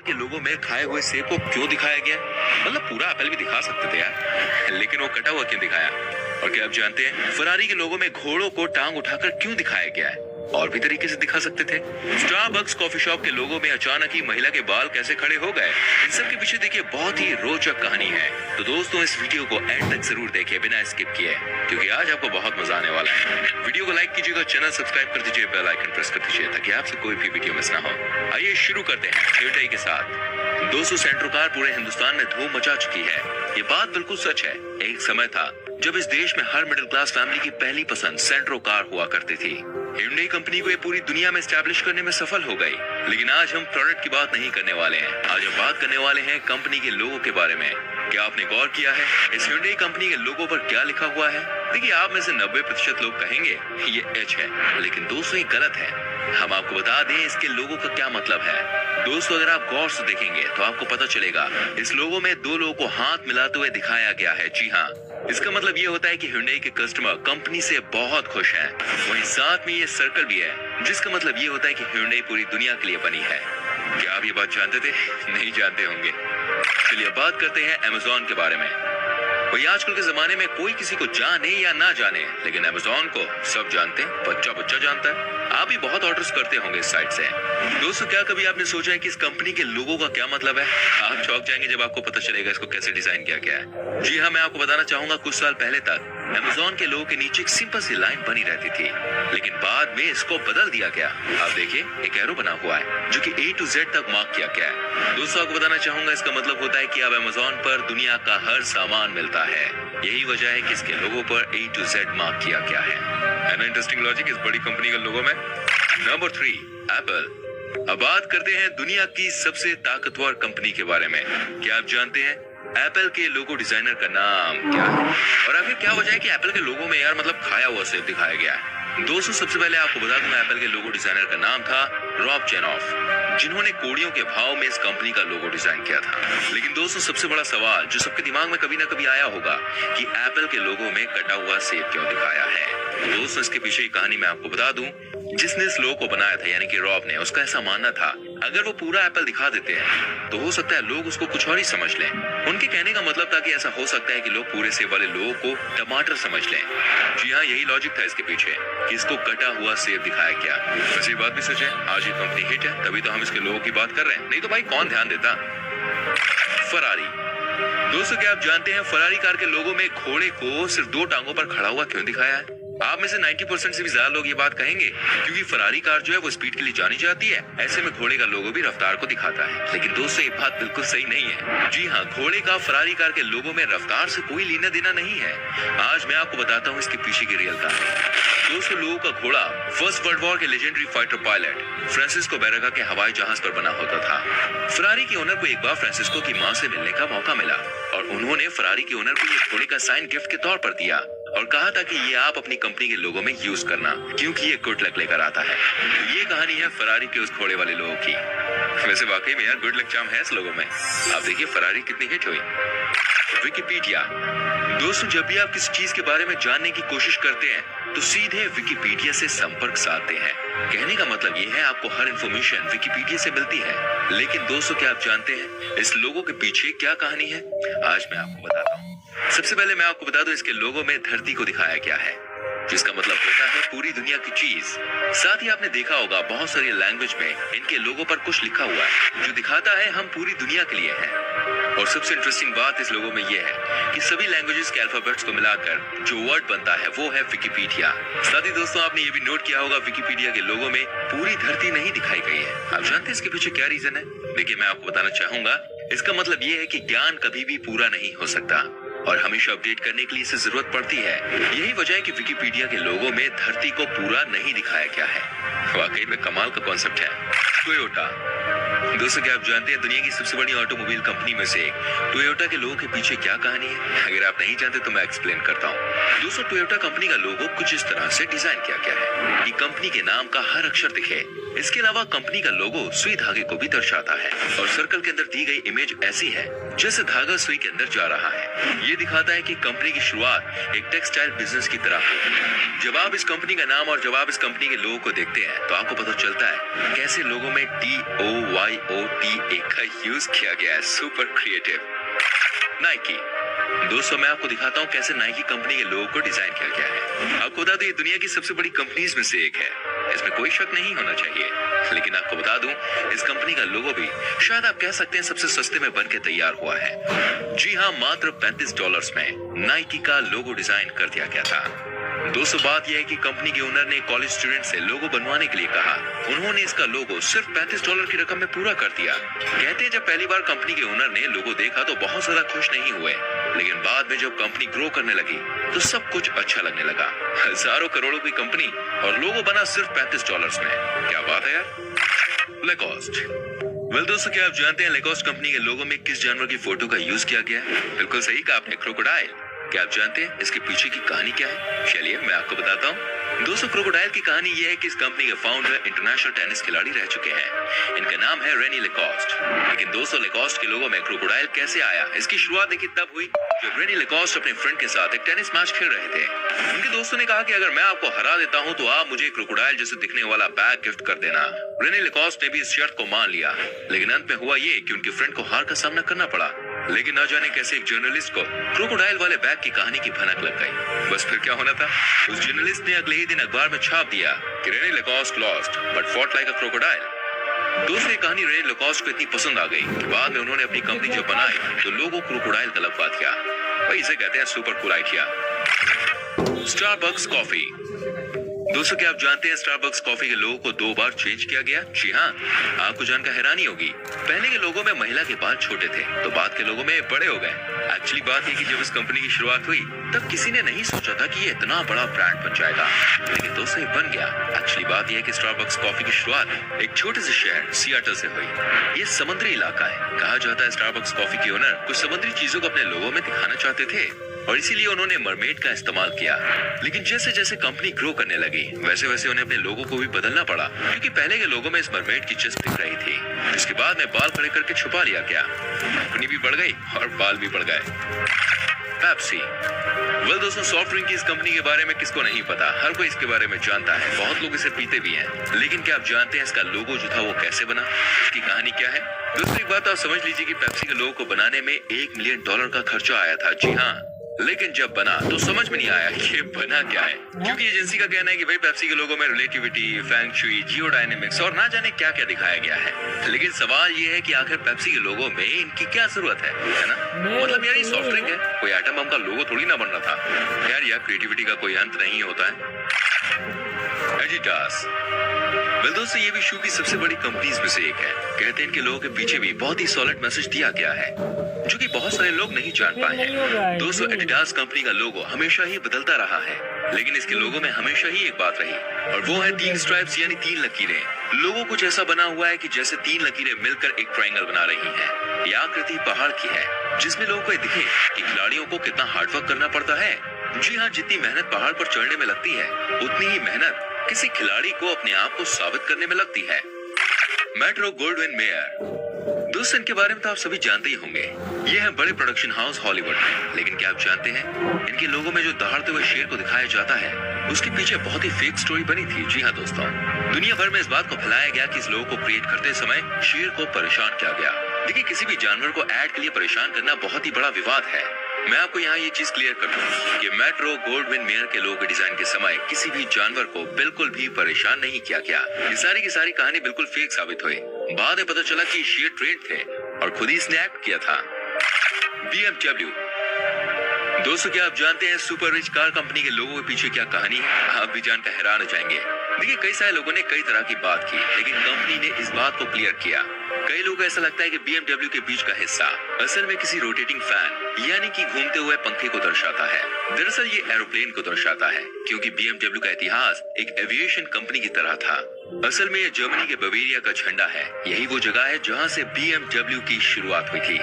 के लोगों में खाए हुए सेब को क्यों दिखाया गया? मतलब पूरा एप्पल भी दिखा सकते थे यार, लेकिन वो कटा हुआ क्यों दिखाया? और क्या आप जानते हैं फरारी के लोगों में घोड़ों को टांग उठाकर क्यों दिखाया गया है? और भी तरीके से दिखा सकते थे। स्टारबक्स कॉफी शॉप के लोगों में अचानक ही महिला के बाल कैसे खड़े हो गए? इन सब के पीछे देखिए बहुत ही रोचक कहानी है। तो दोस्तों इस वीडियो को एंड तक जरूर देखिए बिना स्किप किए, क्योंकि आज आपको बहुत मजा आने वाला है। वीडियो को लाइक कीजिएगा, चैनल सब्सक्राइब कर दीजिए, बेल आइकन प्रेस कर दीजिए ताकि आपसे कोई भी वीडियो मिस ना हो। आइए शुरू करते हैं Hyundai के साथ। 200 सेंट्रो कार पूरे हिंदुस्तान में धूम मचा चुकी है। ये बात बिल्कुल सच है। एक समय था जब इस देश में हर मिडिल क्लास फैमिली की पहली पसंद सेंट्रो कार हुआ करती थी। Hyundai कंपनी को ये पूरी दुनिया में एस्टैब्लिश करने में सफल हो गई। लेकिन आज हम प्रोडक्ट की बात नहीं करने वाले हैं। आज हम बात करने वाले हैं कंपनी के लोगो के बारे में। क्या आपने गौर किया है इस Hyundai कंपनी के लोगो पर क्या लिखा हुआ है? देखिए आप में से 90% लोग कहेंगे ये H है, लेकिन दोस्तों ये गलत है। हम आपको बता दें इसके लोगो का क्या मतलब है। दोस्तों अगर आप गौर से देखेंगे तो आपको पता चलेगा इस लोगो में दो लोगों को हाथ मिलाते हुए दिखाया गया है। जी हाँ, इसका मतलब ये होता है कि Hyundai के कस्टमर कंपनी से बहुत खुश हैं। वहीं साथ में ये सर्कल भी है, जिसका मतलब ये होता है कि Hyundai पूरी दुनिया के लिए बनी है। क्या आप ये बात जानते थे? नहीं जानते होंगे। चलिए बात करते हैं Amazon के बारे में। वही आजकल के जमाने में कोई किसी को जाने या ना जाने, लेकिन Amazon को सब जानते हैं, बच्चा बच्चा जानता है। आप भी बहुत ऑर्डर्स करते होंगे इस साइट से। दोस्तों क्या कभी आपने सोचा है कि इस कंपनी के लोगो का क्या मतलब है? आप चौंक जाएंगे जब आपको पता चलेगा इसको कैसे डिजाइन किया गया है। जी हाँ, मैं आपको बताना चाहूंगा कुछ साल पहले तक Amazon के लोगो के नीचे एक सिंपल सी लाइन बनी रहती थी, लेकिन बाद में इसको बदल दिया गया। आप देखिए एक एरो बना हुआ है जो कि A to Z तक मार्क किया गया है। दोस्तों आपको बताना चाहूंगा इसका मतलब होता है कि अब Amazon पर दुनिया का हर सामान मिलता है। यही वजह है कि इसके लोगो पर A to Z मार्क किया गया है ना इंटरेस्टिंग लॉजिक इस बड़ी कंपनी के लोगो में। Number 3 Apple. अब बात करते हैं दुनिया की सबसे ताकतवर कंपनी के बारे में। क्या आप जानते हैं एप्पल के लोगो डिजाइनर का नाम क्या है? और आखिर क्या वजह है कि एप्पल के लोगो में यार मतलब खाया हुआ सेब दिखाया गया है? दोस्तों सबसे पहले आपको बता दूं एप्पल के लोगो डिजाइनर का नाम था रॉब चेनॉफ, जिन्होंने कोड़ियों के भाव में इस कंपनी का लोगो डिजाइन किया था। लेकिन दोस्तों सबसे बड़ा सवाल जो सबके दिमाग में कभी ना कभी आया होगा कि एप्पल के लोगो में कटा हुआ सेब क्यों दिखाया है? दोस्तों इसके पीछे की कहानी मैं आपको बता दूं। जिसने इस लोगो को बनाया था यानी कि रॉब ने, उसका ऐसा मानना था अगर वो पूरा एप्पल दिखा देते हैं तो हो सकता है लोग उसको कुछ और ही समझ लें। उनके कहने का मतलब था कि ऐसा हो सकता है कि लोग पूरे सेब वाले लोगों को टमाटर समझ लें। जी हाँ, यही लॉजिक था इसके पीछे कि इसको कटा हुआ सेब दिखाया गया। वैसे ये बात भी सच है, आज ये कंपनी हिट है तभी तो हम इसके लोगों की बात कर रहे हैं, नहीं तो भाई कौन ध्यान देता। फरारी। दोस्तों क्या आप जानते हैं फरारी कार के लोगों में घोड़े को सिर्फ 2 टांगों पर खड़ा हुआ क्यों दिखाया है? आप में से 90% से भी ज्यादा लोग ये बात कहेंगे क्योंकि फरारी कार जो है वो स्पीड के लिए जानी जाती है। ऐसे में घोड़े का लोगो भी रफ्तार को दिखाता है। लेकिन दोस्तों ये बात बिल्कुल सही नहीं है। जी हाँ, घोड़े का फरारी कार के लोगो में रफ्तार से कोई लेना देना नहीं है। आज मैं आपको बताता हूँ इसके पीछे की रियल कहानी। दोस्तों लोगों का घोड़ा फर्स्ट वर्ल्ड वॉर के लेजेंडरी फाइटर पायलट फ्रांसिस्को बैरगा के हवाई जहाज पर बना होता था। फरारी के ओनर को एक बार फ्रांसिस्को की माँ से मिलने का मौका मिला और उन्होंने फरारी के ओनर को ये घोड़े का साइन गिफ्ट के तौर पर दिया और कहा था कि ये आप अपनी कंपनी के लोगों में यूज करना क्योंकि ये गुड लक लेकर आता है। तो ये कहानी है फरारी के उस घोड़े वाले लोगों की। वैसे वाकई में यार गुड लक चार्म है इस लोगों में। आप देखिए फरारी कितनी हिट हुई। विकिपीडिया। दोस्तों जब भी आप किसी चीज के बारे में जानने की कोशिश करते हैं तो सीधे विकिपीडिया से संपर्क साधते हैं। कहने का मतलब ये है आपको हर इंफॉर्मेशन विकिपीडिया से मिलती है। लेकिन दोस्तों क्या आप जानते हैं इस लोगो के पीछे क्या कहानी है? आज मैं आपको बताता हूँ। सबसे पहले मैं आपको बता दूं इसके लोगो में धरती को दिखाया गया है, जिसका मतलब होता है पूरी दुनिया की चीज। साथ ही आपने देखा होगा बहुत सारी लैंग्वेज में इनके लोगों पर कुछ लिखा हुआ है जो दिखाता है हम पूरी दुनिया के लिए हैं। और सबसे इंटरेस्टिंग बात इस लोगो में यह है कि सभी लैंग्वेजेस के अल्फाबेट्स को मिलाकर जो वर्ड बनता है वो है विकिपीडिया। साथ ही दोस्तों आपने ये भी नोट किया होगा विकिपीडिया के लोगो में पूरी धरती नहीं दिखाई गई है। आप जानते हैं इसके पीछे क्या रीजन है? देखिए मैं आपको बताना चाहूंगा। इसका मतलब ये है कि ज्ञान कभी भी पूरा नहीं हो सकता और हमेशा अपडेट करने के लिए इसे जरूरत पड़ती है। यही वजह है कि विकिपीडिया के लोगों में धरती को पूरा नहीं दिखाया गया है। वाकई में कमाल का कॉन्सेप्ट है। टोयोटा। दोस्तों क्या आप जानते हैं दुनिया की सबसे बड़ी ऑटोमोबाइल कंपनी में से टोयोटा के लोगो के पीछे क्या कहानी है? अगर आप नहीं जानते तो मैं एक्सप्लेन करता हूँ। दोस्तों टोयोटा कंपनी का लोगो कुछ इस तरह से डिजाइन किया गया है कि कंपनी के नाम का हर अक्षर दिखे। इसके अलावा कंपनी का लोगो सुई धागे को भी दर्शाता है और सर्कल के अंदर दी गई इमेज ऐसी है जैसे धागा सुई के अंदर जा रहा है। ये दिखाता है कि कंपनी की शुरुआत एक टेक्सटाइल बिजनेस की तरह हुई। जब आप इस कंपनी का नाम और जब आप इस कंपनी के लोगो को देखते हैं तो आपको पता चलता है कैसे लोगों में TOYOTA का यूज किया गया है। Super creative. नाइकी। दोस्तों मैं आपको दिखाता हूँ कैसे नाइकी कंपनी के लोगो को डिजाइन किया गया है। आपको बता दूं ये दुनिया की सबसे बड़ी कंपनीज में से एक है, इसमें कोई शक नहीं होना चाहिए। लेकिन आपको बता दूं इस कंपनी का लोगो भी शायद आप कह सकते हैं सबसे सस्ते में बन के तैयार हुआ है। जी हाँ, मात्र $35 में नाइकी का लोगो डिजाइन कर दिया गया था। दोस्तों बात यह है कि कंपनी के ओनर ने कॉलेज स्टूडेंट से लोगो बनवाने के लिए कहा। उन्होंने इसका लोगो सिर्फ $35 की रकम में पूरा कर दिया। कहते हैं जब पहली बार कंपनी के ओनर ने लोगो देखा तो बहुत ज्यादा खुश नहीं हुए, लेकिन बाद में जब कंपनी ग्रो करने लगी तो सब कुछ अच्छा लगने लगा। हजारों करोड़ों की कंपनी और लोगो बना सिर्फ $35 में। क्या बात है यार। लेकॉस्ट। वेल दोस्तों क्या आप जानते हैं लेकॉस्ट कंपनी के लोगो में किस जानवर की फोटो का यूज किया गया है? बिल्कुल सही कहा आपने, क्रोकोडाइल। क्या आप जानते हैं इसके पीछे की कहानी क्या है? चलिए मैं आपको बताता हूँ। दोस्तों क्रोकोडाइल की कहानी यह है कि इस कंपनी के फाउंडर इंटरनेशनल टेनिस खिलाड़ी रह चुके हैं। इनका नाम है रेनी लेकॉस्ट। लेकिन दोस्तों लेकॉस्ट के लोगों में क्रोकोडाइल कैसे आया, इसकी शुरुआत देखिए तब हुई जब रेनी लेकॉस्ट अपने फ्रेंड के साथ एक टेनिस मैच खेल रहे थे। उनके दोस्तों ने कहा कि अगर मैं आपको हरा देता हूँ तो आप मुझे क्रोकोडाइल जैसे दिखने वाला बैग गिफ्ट कर देना। रेनी लेकॉस्ट ने भी इस शर्त को मान लिया, लेकिन अंत में हुआ ये कि उनके फ्रेंड को हार का सामना करना पड़ा। लेकिन न जाने कैसे एक जर्नलिस्ट को क्रोकोडाइल वाले बैग की कहानी की भनक लग गई। बस फिर क्या होना था, उस जर्नलिस्ट ने अगले ही दिन अखबार में छाप दिया कि Rene Lacoste lost but fought like a crocodile. दूसरी कहानी रेनी लेकॉस्ट को इतनी पसंद आ गई कि बाद में उन्होंने अपनी कंपनी जब बनाई तो लोगों को क्रोकोडाइल का लगवा दिया। भाई इसे कहते हैं super cool idea. Starbucks coffee. दोस्तों क्या आप जानते हैं स्टारबक्स कॉफी के लोगो को 2 बार चेंज किया गया? जी हाँ, आपको जानकर हैरानी होगी। पहले के लोगो में महिला के बाल छोटे थे तो बाद के लोगो में बड़े हो गए। एक्चुअली बात ये कि जब इस कंपनी की शुरुआत हुई तब किसी ने नहीं सोचा था कि ये इतना बड़ा ब्रांड बन जाएगा, लेकिन दोस्तों ये बन गया। एक्चुअली बात यह है कि स्टारबक्स कॉफी की शुरुआत एक छोटे से शहर सियाटल से हुई। ये समुद्री इलाका है। कहा जाता है स्टारबक्स कॉफी के ओनर कुछ समुद्री चीजों को अपने लोगो में दिखाना चाहते थे और इसीलिए उन्होंने मरमेड का इस्तेमाल किया। लेकिन जैसे जैसे कंपनी ग्रो करने लगी वैसे वैसे उन्हें अपने लोगों को भी बदलना पड़ा, क्योंकि पहले के लोगों में इस मरमेड की चस्प दिख रही थी, जिसके बाद में बाल खड़े करके छुपा लिया गया। कंपनी भी बढ़ गई और बाल भी बढ़ गए। पेप्सी। वेल दोस्तों सॉफ्ट ड्रिंक की इस कंपनी के बारे में किसको नहीं पता, हर कोई इसके बारे में जानता है, बहुत लोग इसे पीते भी हैं। लेकिन क्या आप जानते हैं इसका लोगो जो था वो कैसे बना, इसकी कहानी क्या है? दूसरी बात आप समझ लीजिए कि पेप्सी के लोगो को बनाने में $1 मिलियन का खर्चा आया था। जी हाँ, लेकिन जब बना तो समझ में नहीं आया ये बना क्या है, क्योंकि एजेंसी का कहना है कि भाई पेप्सी के लोगों में रिलेटिविटी, फेंग शुई, जियोडायनेमिक्स और ना जाने क्या क्या दिखाया गया है। लेकिन सवाल ये है कि आखिर पेप्सी के लोगो में इनकी क्या जरूरत है ना? मतलब यार ये सॉफ्ट ड्रिंक है, कोई आइटम बम का लोगो थोड़ी ना बन रहा था। यार क्रिएटिविटी का कोई अंत नहीं होता है। एडिडास। वेल दोस्तों ये भी शू की सबसे बड़ी कंपनीज में से एक है। कहते हैं इनके लोगों के पीछे भी बहुत ही सॉलिड मैसेज दिया गया है जो कि बहुत सारे लोग नहीं जान पाए हैं। दोस्तों एडिडास कंपनी का लोगो हमेशा ही बदलता रहा है, लेकिन इसके लोगो में हमेशा ही एक बात रही और वो है 3 स्ट्राइप्स यानी 3 लकीरें। लोगो कुछ ऐसा बना हुआ है कि जैसे 3 लकीरें मिलकर एक ट्रायंगल बना रही हैं। यह आकृति पहाड़ की है जिसमें लोगों को दिखे कि खिलाड़ियों को कितना हार्डवर्क करना पड़ता है। जी हाँ, जितनी मेहनत पहाड़ पर चढ़ने में लगती है उतनी ही मेहनत किसी खिलाड़ी को अपने आप को साबित करने में लगती है। Metro Gold Wing mayor. दोस्तों इनके बारे में तो आप सभी जानते ही होंगे। ये है बड़े प्रोडक्शन हाउस हॉलीवुड में। लेकिन क्या आप जानते हैं इनके लोगों में जो दहाड़ते हुए शेर को दिखाया जाता है उसके पीछे बहुत ही फेक स्टोरी बनी थी। जी हाँ दोस्तों, दुनिया भर में इस बात को फैलाया गया कि इस लोगो को क्रिएट करते समय शेर को परेशान किया गया। देखिए किसी भी जानवर को ऐड के लिए परेशान करना बहुत ही बड़ा विवाद है। मैं आपको यहाँ ये चीज क्लियर कर दूं कि मेट्रो गोल्डविन मेयर के लोगो डिजाइन के समय किसी भी जानवर को बिल्कुल भी परेशान नहीं किया गया। ये सारी की सारी कहानी बिल्कुल फेक साबित हुई। बाद में पता चला कि शेर ट्रेंड थे और खुद ही इसने एक्ट किया था। BMW। दोस्तों क्या आप जानते हैं सुपर रिच कार कंपनी के लोगों के पीछे क्या कहानी है? आप भी जानकर हैरान हो जाएंगे। देखिए कई सारे लोगों ने कई तरह की बात की, लेकिन कंपनी ने इस बात को क्लियर किया। कई लोगों को ऐसा लगता है कि BMW के बीच का हिस्सा असल में किसी रोटेटिंग फैन यानी कि घूमते हुए पंखे को दर्शाता है। दरअसल ये एरोप्लेन को दर्शाता है, क्योंकि BMW का इतिहास एक एविएशन कंपनी की तरह था। असल में ये जर्मनी के बवेरिया का झंडा है। यही वो जगह है जहाँ से BMW की शुरुआत हुई थी।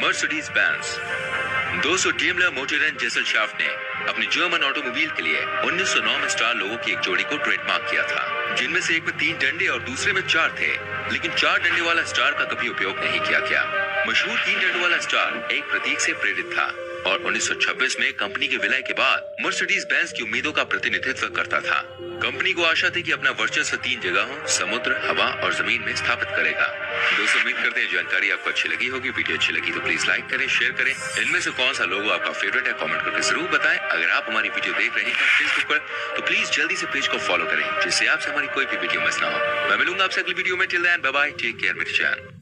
Mercedes Benz. दोस्तों डेमलर मोटरन जेसलशाफ्ट ने अपनी जर्मन ऑटोमोबाइल के लिए 1909 में स्टार लोगों की एक जोड़ी को ट्रेडमार्क किया था, जिनमें से एक में 3 डंडे और दूसरे में 4 थे। लेकिन 4 डंडे वाला स्टार का कभी उपयोग नहीं किया गया। मशहूर 3 डंडे वाला स्टार एक प्रतीक से प्रेरित था और 1926 में कंपनी के विलय के बाद मर्सिडीज बेंज की उम्मीदों का प्रतिनिधित्व करता था। कंपनी को आशा थी कि अपना वर्चस्व 3 जगहों समुद्र, हवा और जमीन में स्थापित करेगा। दोस्तों उम्मीद करते हैं जानकारी आपको अच्छी लगी होगी। वीडियो अच्छी लगी तो प्लीज लाइक करें, शेयर करें। इनमें से कौन सा लोगो आपका फेवरेट है कमेंट करके जरूर बताएं। अगर आप हमारी वीडियो देख रहे हैं फेसबुक पर तो प्लीज जल्दी से पेज को फॉलो करें, जिससे आपसे हमारी कोई भी वीडियो मिस ना हो। मैं मिलूंगा आपसे अगली वीडियो में। Till then bye bye, take care मेरे जान।